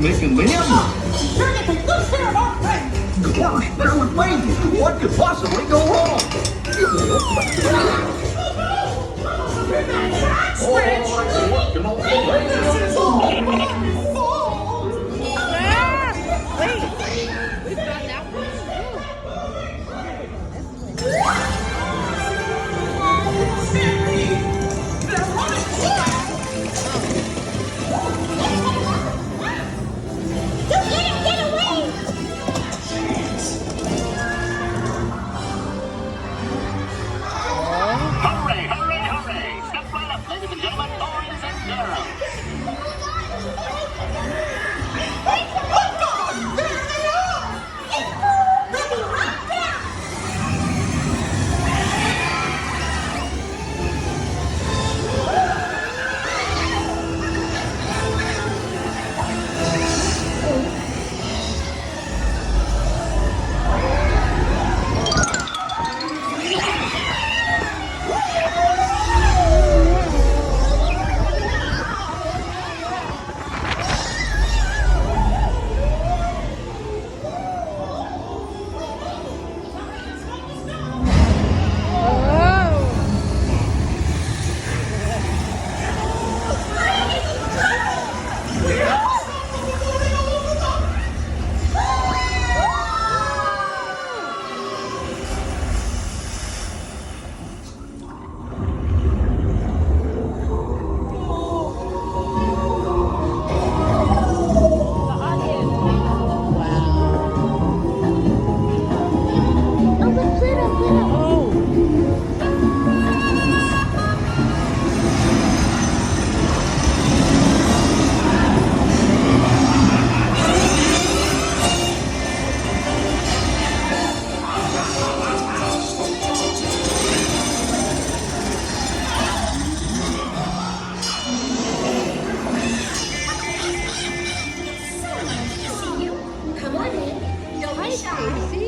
making men? You're getting good here, aren't Gosh, bear with me. What could possibly go wrong? Oh, I'm working on the radio. Wait, we've got that one.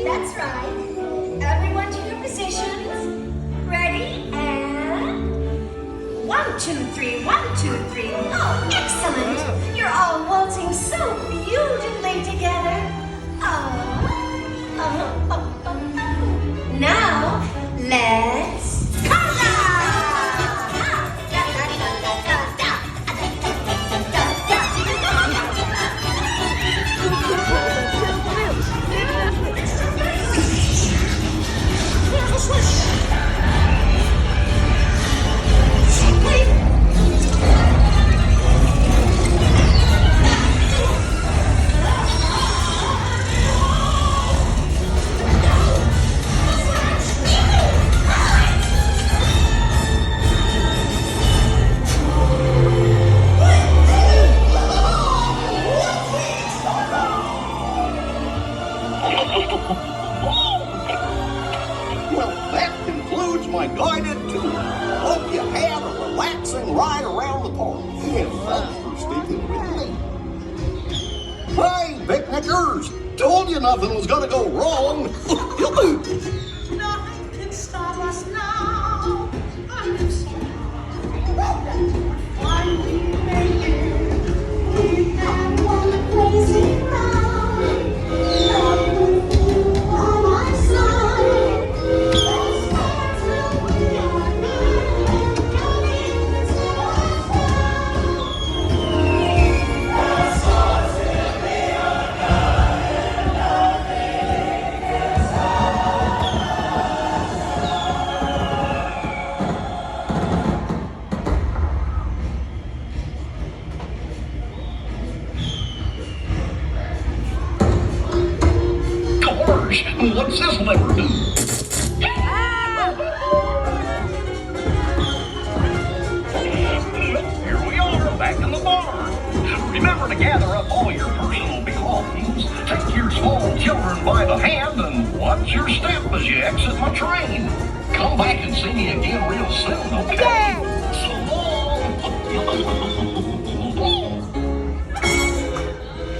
That's right. Everyone to your positions. Ready? And 1, 2, 3, 1, 2, 3. Oh, excellent. You're all waltzing so beautifully together. Now, let's Well, that concludes my guided tour. Hope you had a relaxing ride around the park. And thanks for sticking with me. Hey, picnickers! Told you nothing was gonna go wrong. Nothing can stop us now. I'm sorry. Why we made it. We had one crazy round. Love with you on my side. Let's start till we are nine. Coming to us now. Let's start till we are nine. Nothing can stop. Gosh, what's this lever do? Here we are, back in the barn. Remember to gather up all your personal belongings, take your small children by the hand, and watch your step as you exit my train. Come back and see me again real soon, okay? So long.